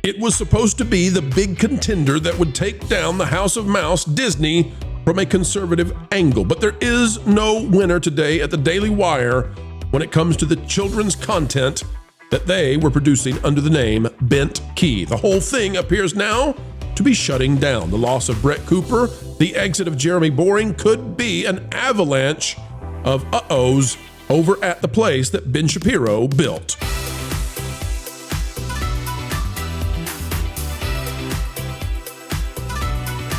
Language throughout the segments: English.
It was supposed to be the big contender that would take down the House of Mouse, Disney, from a conservative angle. But there is no winner today at the Daily Wire when it comes to the children's content that they were producing under the name Bentkey. The whole thing appears now to be shutting down. The loss of Brett Cooper, the exit of Jeremy Boring could be an avalanche of uh-ohs over at the place that Ben Shapiro built.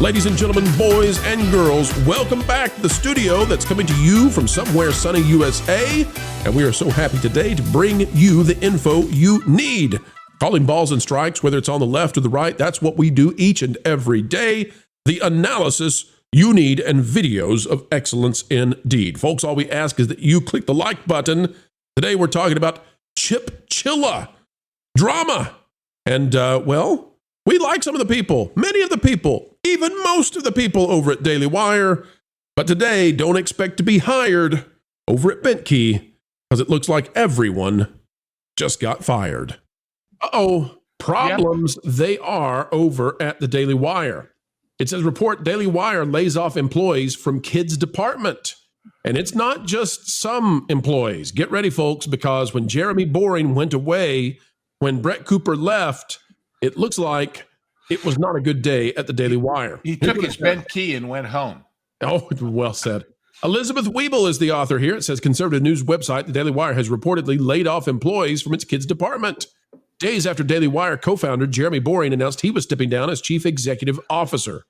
Ladies and gentlemen, boys and girls, welcome back to the studio that's coming to you from somewhere sunny USA. And we are so happy today to bring you the info you need. Calling balls and strikes, whether it's on the left or the right, that's what we do each and every day. The analysis you need and videos of excellence indeed. Folks, all we ask is that you click the like button. Today we're talking about chilla drama. And, well, we like some of the people, many of the people, even most of the people over at Daily Wire. But today, don't expect to be hired over at Bentkey because it looks like everyone just got fired. Problems they are over at the Daily Wire. It says, report Daily Wire lays off employees from kids department. And it's not just some employees. Get ready, folks, because when Jeremy Boring went away, when Brett Cooper left, it looks like it was not a good day at the Daily Wire. He took his Bentkey and went home. Oh, well said. Elizabeth Wiebel is the author here. It says conservative news website, the Daily Wire, has reportedly laid off employees from its kids department. Days after Daily Wire co-founder Jeremy Boring announced he was stepping down as chief executive officer.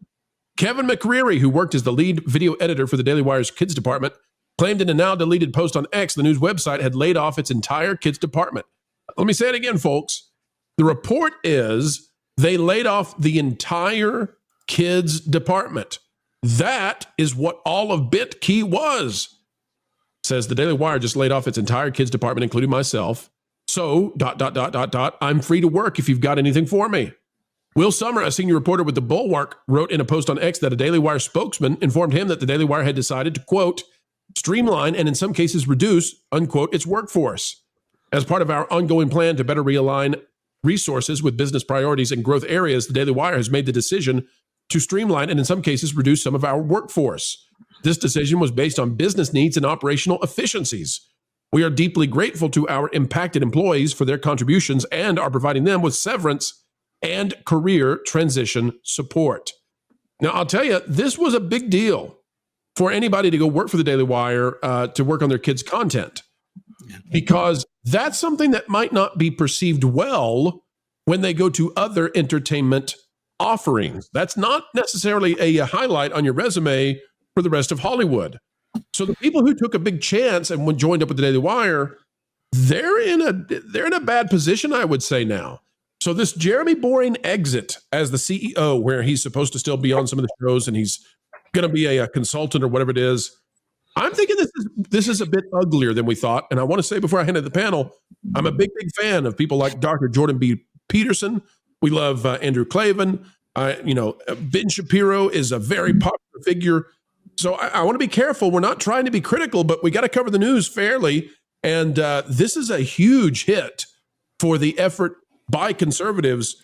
Kevin McCreary, who worked as the lead video editor for the Daily Wire's kids department, claimed in a now deleted post on X the news website had laid off its entire kids department. Let me say it again, folks. The report is they laid off the entire kids department. That is what all of Bentkey was. Says the Daily Wire just laid off its entire kids department, including myself. So, ... I'm free to work if you've got anything for me. Will Summer, a senior reporter with The Bulwark, wrote in a post on X that a Daily Wire spokesman informed him that the Daily Wire had decided to, quote, streamline and in some cases reduce, unquote, its workforce. As part of our ongoing plan to better realign resources with business priorities and growth areas, the Daily Wire has made the decision to streamline and in some cases reduce some of our workforce. This decision was based on business needs and operational efficiencies. We are deeply grateful to our impacted employees for their contributions and are providing them with severance and career transition support. Now, I'll tell you, this was a big deal for anybody to go work for the Daily Wire to work on their kids' content, because that's something that might not be perceived well when they go to other entertainment offerings. That's not necessarily a highlight on your resume for the rest of Hollywood. So the people who took a big chance and joined up with the Daily Wire, they're in a bad position, I would say now. So this Jeremy Boring exit as the CEO, where he's supposed to still be on some of the shows and he's going to be a consultant or whatever it is, I'm thinking this is a bit uglier than we thought. And I want to say before I hand it to the panel, I'm a big fan of people like Dr. Jordan B. Peterson. We love Andrew Klavan. Ben Shapiro is a very popular figure. So I want to be careful. We're not trying to be critical, but we got to cover the news fairly. And this is a huge hit for the effort by conservatives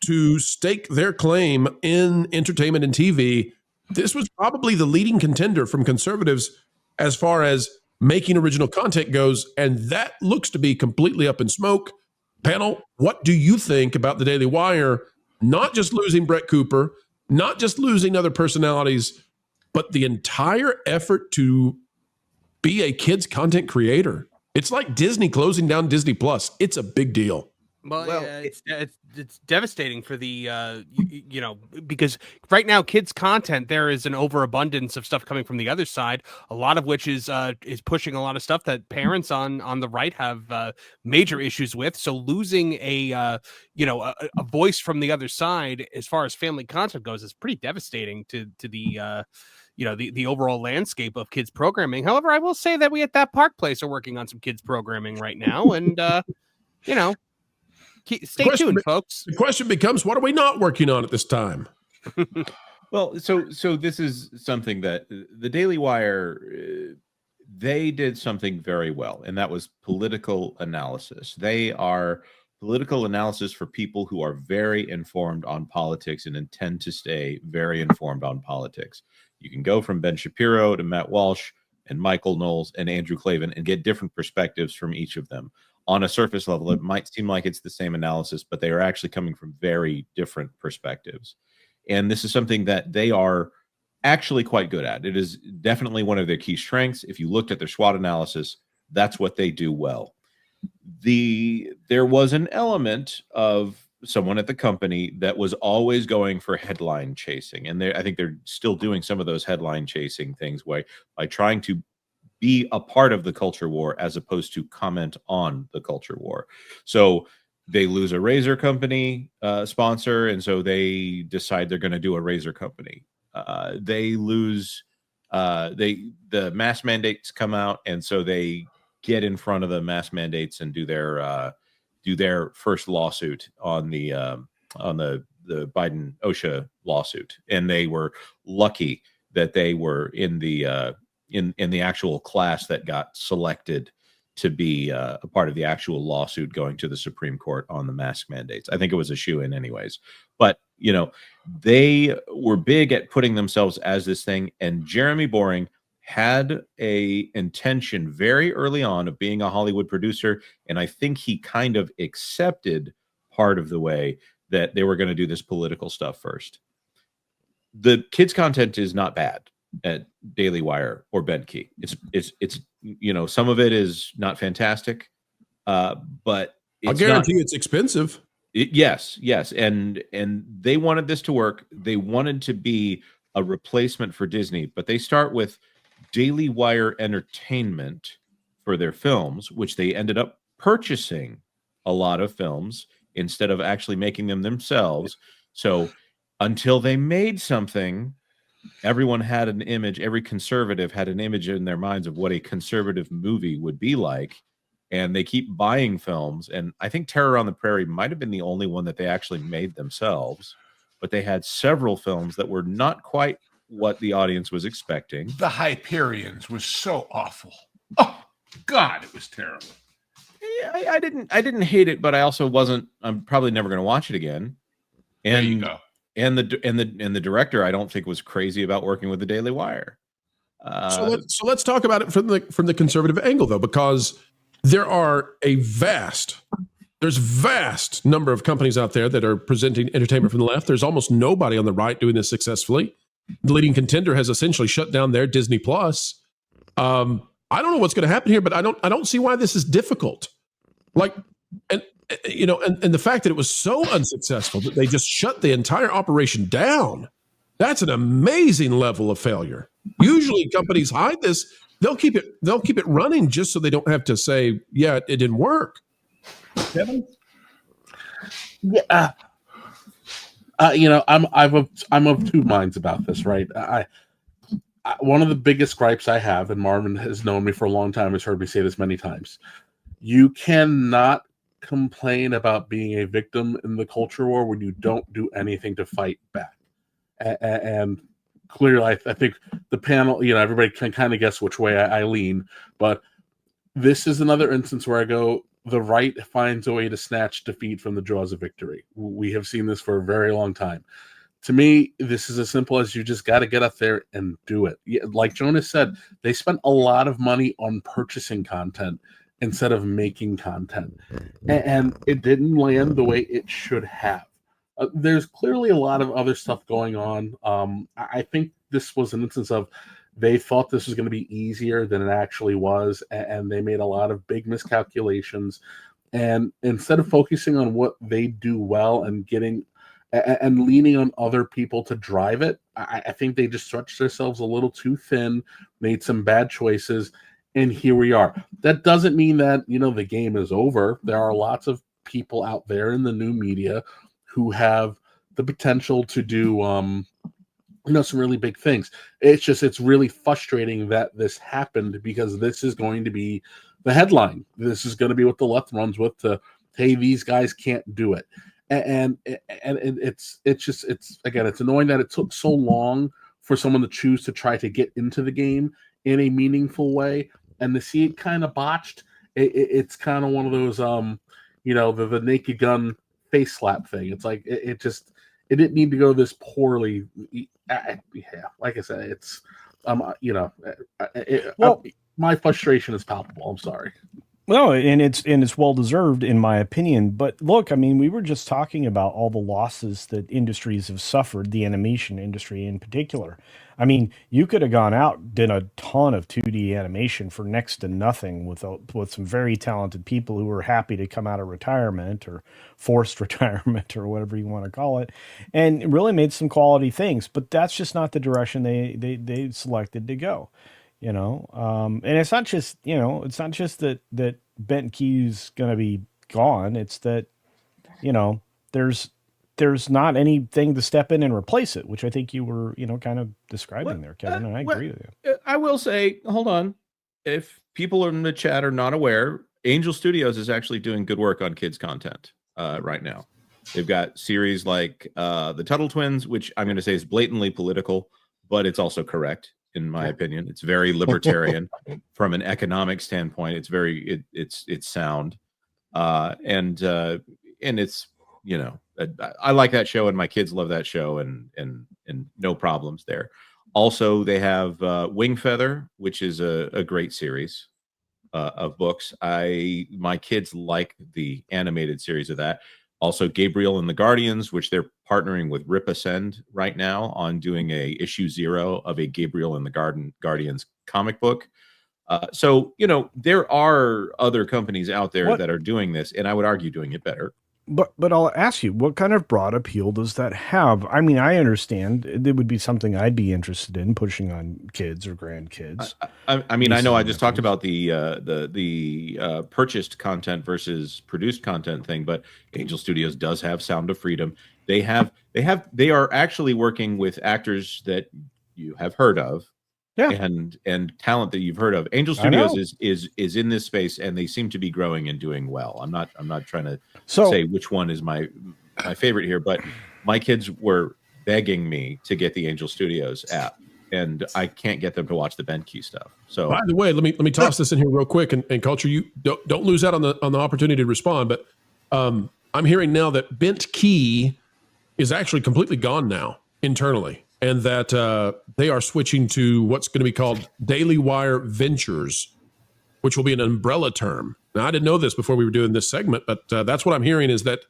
to stake their claim in entertainment and TV. This was probably the leading contender from conservatives as far as making original content goes, and that looks to be completely up in smoke. Panel, what do you think about the Daily Wire not just losing Brett Cooper, not just losing other personalities, but the entire effort to be a kid's content creator? It's like Disney closing down Disney Plus. It's a big deal. Well, it's devastating for the because right now kids content, there is an overabundance of stuff coming from the other side, a lot of which is pushing a lot of stuff that parents on the right have major issues with. So losing a voice from the other side as far as family content goes is pretty devastating to the the overall landscape of kids programming. However, I will say that we at That Park Place are working on some kids programming right now, and stay tuned, folks. The question becomes, what are we not working on at this time? Well, so this is something that the Daily Wire, they did something very well, and that was political analysis. They are political analysis for people who are very informed on politics and intend to stay very informed on politics. You can go from Ben Shapiro to Matt Walsh and Michael Knowles and Andrew Klavan and get different perspectives from each of them. On a surface level, it might seem like it's the same analysis, but they are actually coming from very different perspectives. And this is something that they are actually quite good at. It is definitely one of their key strengths. If you looked at their SWOT analysis, that's what they do well. There was an element of someone at the company that was always going for headline chasing, and I think they're still doing some of those headline chasing things by trying to be a part of the culture war as opposed to comment on the culture war. So they lose a razor company sponsor, and so they decide they're going to do a razor company. They lose the mask mandates come out, and so they get in front of the mask mandates and do their first lawsuit on the Biden OSHA lawsuit. And they were lucky that they were in the actual class that got selected to be a part of the actual lawsuit going to the Supreme Court on the mask mandates. I think it was a shoo-in anyways. But, they were big at putting themselves as this thing. And Jeremy Boring had a intention very early on of being a Hollywood producer. And I think he kind of accepted part of the way that they were going to do this political stuff first. The kids' content is not bad at Daily Wire or Bentkey. It's some of it is not fantastic, but I'll guarantee it's expensive. Yes, and they wanted this to work. They wanted to be a replacement for Disney, but they start with Daily Wire Entertainment for their films, which they ended up purchasing a lot of films instead of actually making them themselves. So until they made something, everyone had an image, every conservative had an image in their minds of what a conservative movie would be like. And they keep buying films. And I think Terror on the Prairie might have been the only one that they actually made themselves. But they had several films that were not quite what the audience was expecting. The Hyperions was so awful. Oh, God, it was terrible. I didn't hate it, but I also wasn't. I'm probably never going to watch it again. And, there you go. And the director, I don't think was crazy about working with the Daily Wire. So let's talk about it from the conservative angle, though, because there are there's vast number of companies out there that are presenting entertainment from the left. There's almost nobody on the right doing this successfully. The leading contender has essentially shut down their Disney Plus. I don't know what's going to happen here, but I don't see why this is difficult. And the fact that it was so unsuccessful that they just shut the entire operation down, that's an amazing level of failure. Usually companies hide this. They'll keep it running just so they don't have to say, yeah, it didn't work. Kevin? Yeah. I'm of two minds about this, right? I one of the biggest gripes I have, and Marvin has known me for a long time, has heard me say this many times. You cannot complain about being a victim in the culture war when you don't do anything to fight back. And clearly, I think the panel, everybody can kind of guess which way I lean, but this is another instance where I go, the right finds a way to snatch defeat from the jaws of victory. We have seen this for a very long time. To me, this is as simple as you just got to get up there and do it. Like Jonas said, they spent a lot of money on purchasing content instead of making content. And it didn't land the way it should have. There's clearly a lot of other stuff going on. I think this was an instance of they thought this was going to be easier than it actually was, and they made a lot of big miscalculations. And instead of focusing on what they do well and getting and leaning on other people to drive it, I think they just stretched themselves a little too thin, made some bad choices, and here we are. That doesn't mean that, the game is over. There are lots of people out there in the new media who have the potential to do some really big things. It's really frustrating that this happened, because this is going to be the headline. This is going to be what the left runs with to, hey, these guys can't do it. And it's annoying that it took so long for someone to choose to try to get into the game in a meaningful way, and to see it kind of botched. It's kind of one of those the Naked Gun face slap thing. It's like it didn't need to go this poorly. Yeah, like I said, it's my frustration is palpable. I'm sorry. Well, and it's well deserved in my opinion. But look, I mean, we were just talking about all the losses that industries have suffered, the animation industry in particular. I mean, you could have gone out, did a ton of 2D animation for next to nothing with some very talented people who were happy to come out of retirement or forced retirement or whatever you want to call it, and really made some quality things. But that's just not the direction they selected to go. And it's not just that Bentkey's going to be gone. It's that, there's not anything to step in and replace it, which I think you were, kind of describing there, Kevin. And I agree with you. I will say, hold on. If people in the chat are not aware, Angel Studios is actually doing good work on kids content right now. They've got series like the Tuttle Twins, which I'm going to say is blatantly political, but it's also correct. In my opinion, it's very libertarian from an economic standpoint. It's very it's sound, and it's I like that show, and my kids love that show, and no problems there. Also, they have Wing Feather, which is a great series of books. My kids like the animated series of that. Also, Gabriel and the Guardians, which they're partnering with Rip Ascend right now on doing a issue 0 of a Gabriel and the Guardians comic book. So, there are other companies out there that are doing this, and I would argue doing it better. But I'll ask you, what kind of broad appeal does that have? I mean, I understand it would be something I'd be interested in pushing on kids or grandkids. I mean, I know I just talked about the purchased content versus produced content thing, but Angel Studios does have Sound of Freedom. They are actually working with actors that you have heard of. Yeah. And talent that you've heard of. Angel Studios is in this space, and they seem to be growing and doing well. I'm not trying to say which one is my favorite here, but my kids were begging me to get the Angel Studios app, and I can't get them to watch the Bentkey stuff. So, by the way, let me toss this in here real quick, and Culture, you don't lose out on the opportunity to respond. But I'm hearing now that Bentkey is actually completely gone now internally, and that they are switching to what's going to be called Daily Wire Ventures, which will be an umbrella term. Now, I didn't know this before we were doing this segment, but that's what I'm hearing is that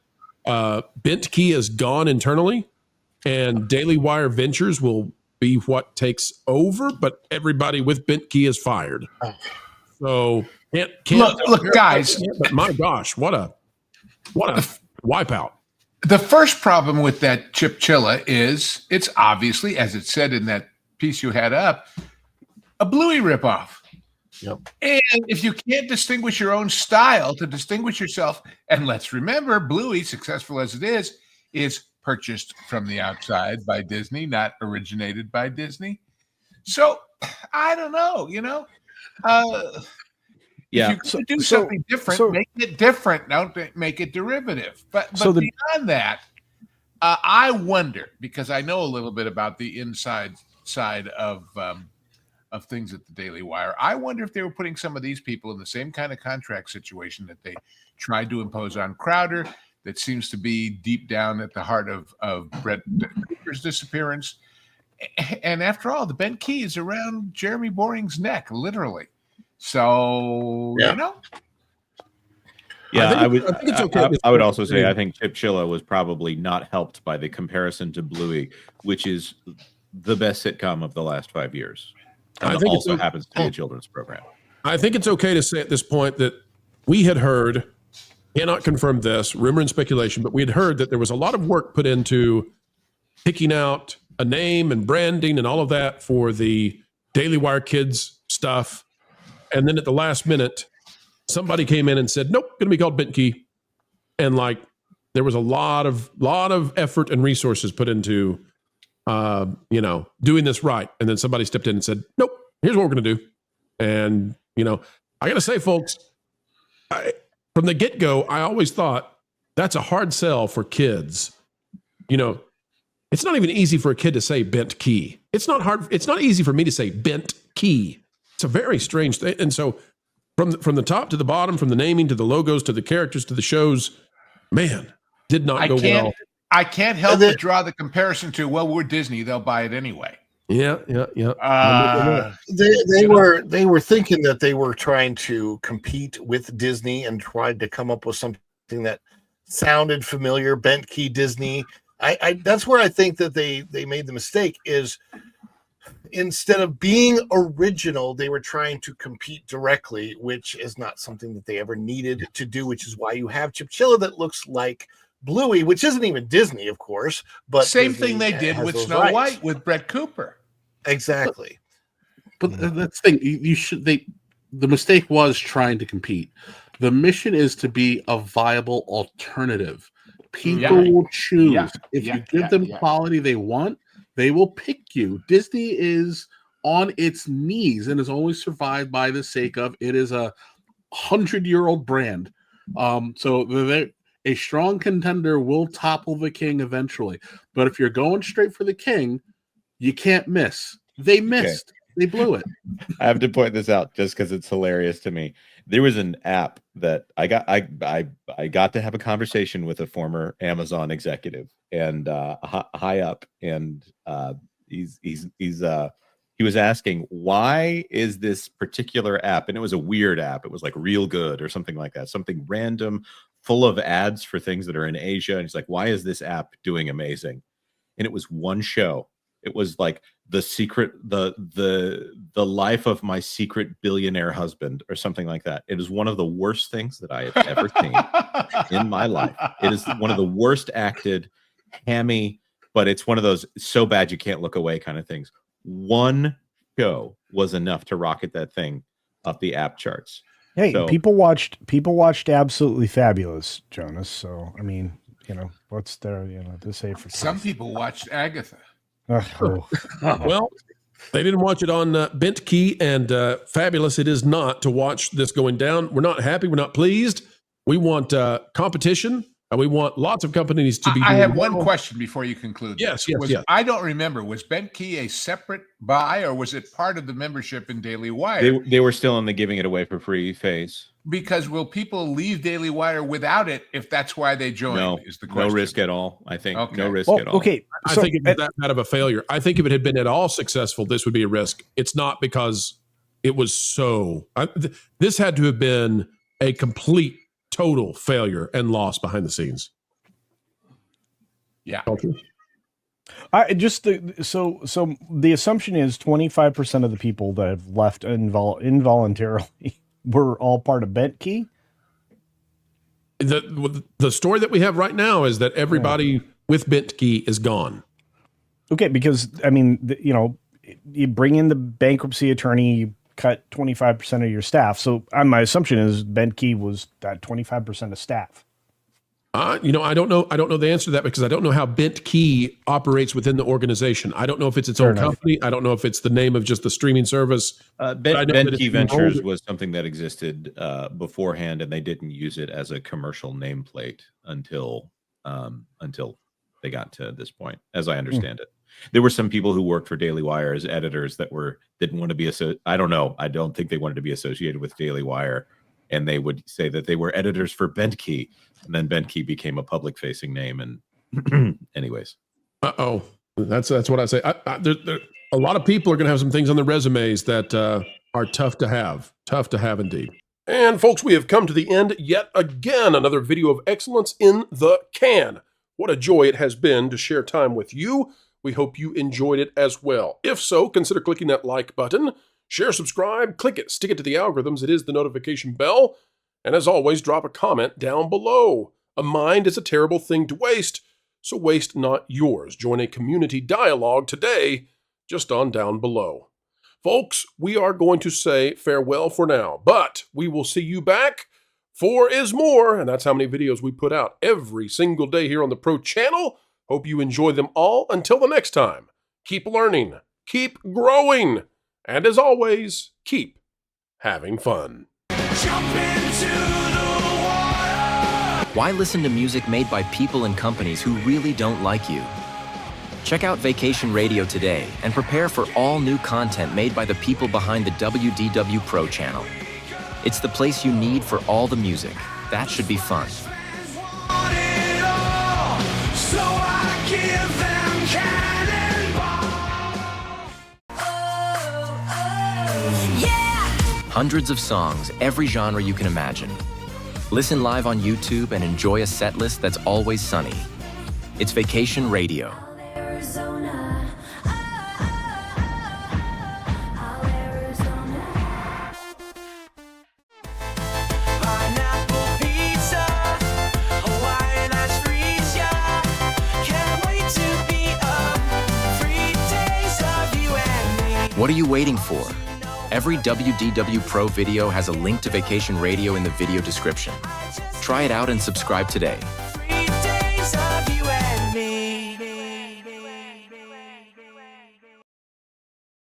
Bentkey is gone internally, and Daily Wire Ventures will be what takes over, but everybody with Bentkey is fired. So can't look, guys. But my gosh, what a wipeout. The first problem with that chilla is it's obviously, as it said in that piece you had up, a Bluey ripoff. Yep. And if you can't distinguish your own style to distinguish yourself, and let's remember, Bluey, successful as it is purchased from the outside by Disney, not originated by Disney. So I don't know, yeah. If you do something different, make it different. Don't make it derivative. But beyond that, I wonder, because I know a little bit about the inside side of things at the Daily Wire. I wonder if they were putting some of these people in the same kind of contract situation that they tried to impose on Crowder. That seems to be deep down at the heart of Brett Cooper's disappearance. And after all, the Bentkey is around Jeremy Boring's neck, literally. So, Yeah, I think it's okay. I would also say I think Chip Chilla was probably not helped by the comparison to Bluey, which is the best sitcom of the last 5 years. And it also happens to be a children's program. I think it's okay to say at this point that we had heard, cannot confirm this, rumor and speculation, but we had heard that there was a lot of work put into picking out a name and branding and all of that for the Daily Wire Kids stuff. And then at the last minute, somebody came in and said, nope, going to be called Bentkey. And there was a lot of effort and resources put into, doing this right. And then somebody stepped in and said, nope, here's what we're going to do. And, I got to say, folks, from the get-go, I always thought that's a hard sell for kids. It's not even easy for a kid to say Bentkey. It's not hard. It's not easy for me to say Bentkey. It's a very strange thing. And so From the top to the bottom, from the naming to the logos to the characters to the shows, man, did not go well. I can't help but draw the comparison to, well, we're Disney, they'll buy it anyway. Yeah. They were thinking that they were trying to compete with Disney and tried to come up with something that sounded familiar. Bentkey Disney. That's where I think that they made the mistake, is instead of being original, they were trying to compete directly, which is not something that they ever needed to do, which is why you have Chilla that looks like Bluey, which isn't even Disney, of course. But same Disney thing they did with Snow White with Brett Cooper. Exactly. But that's the thing. The mistake was trying to compete. The mission is to be a viable alternative. People will choose. If you give them quality they want, they will pick you. Disney is on its knees and has only survived by the sake of it is a 100-year-old brand. So a strong contender will topple the king eventually. But if you're going straight for the king, you can't miss. They missed. Okay. They blew it. I have to point this out just because it's hilarious to me. There was an app that I got to have a conversation with a former Amazon executive and high up, and he was asking, why is this particular app, and it was a weird app, it was like Real Good or something like that, something random full of ads for things that are in Asia, and he's like, why is this app doing amazing? And it was one show. It was like the life of my secret billionaire husband or something like that. It is one of the worst things that I have ever seen in my life. It is one of the worst acted, hammy, but it's one of those so bad you can't look away kind of things. One show was enough to rocket that thing up the app charts. Hey, so, people watched Absolutely Fabulous, Jonas. So I mean, what's there, to say for some people watched Agatha. Well, they didn't watch it on Bentkey, and fabulous it is not to watch this going down. We're not happy. We're not pleased. We want competition, and we want lots of companies to be. I have one question before you conclude. Yes. I don't remember. Was Bentkey a separate buy, or was it part of the membership in Daily Wire? They were still in the giving it away for free phase. Because will people leave Daily Wire without it if that's why they joined? No, is the question. No risk at all. I think okay. No risk at all. Okay, I think it's that bad of a failure. I think if it had been at all successful, this would be a risk. It's not, because it was so. This had to have been a complete, total failure and loss behind the scenes. Yeah. So the assumption is 25% of the people that have left involuntarily were all part of Bentkey. The story that we have right now is that everybody with Bentkey is gone. Okay, because I mean, you bring in the bankruptcy attorney, you cut 25% of your staff. So my assumption is Bentkey was that 25% of staff. I don't know. I don't know the answer to that, because I don't know how Bentkey operates within the organization. I don't know if it's its own company. I don't know if it's the name of just the streaming service. Bentkey Ventures was something that existed beforehand, and they didn't use it as a commercial nameplate until they got to this point, as I understand it. There were some people who worked for Daily Wire as editors that didn't want to be I don't know. I don't think they wanted to be associated with Daily Wire, and they would say that they were editors for Bentkey. And then Bentkey became a public-facing name, and anyways. That's what I say. There, a lot of people are going to have some things on their resumes that are tough to have indeed. And folks, we have come to the end yet again. Another video of excellence in the can. What a joy it has been to share time with you. We hope you enjoyed it as well. If so, consider clicking that like button. Share, subscribe, click it, stick it to the algorithms. It is the notification bell. And as always, drop a comment down below. A mind is a terrible thing to waste, so waste not yours. Join a community dialogue today, just on down below. Folks, we are going to say farewell for now, but we will see you back. 4 is more, and that's how many videos we put out every single day here on the Pro Channel. Hope you enjoy them all. Until the next time, keep learning, keep growing, and as always, keep having fun. Why listen to music made by people and companies who really don't like you? Check out Vacation Radio today and prepare for all new content made by the people behind the WDW Pro Channel. It's the place you need for all the music. That should be fun. Hundreds of songs, every genre you can imagine. Listen live on YouTube and enjoy a set list that's always sunny. It's Vacation Radio. What are you waiting for? Every WDW Pro video has a link to Vacation Radio in the video description. Try it out and subscribe today.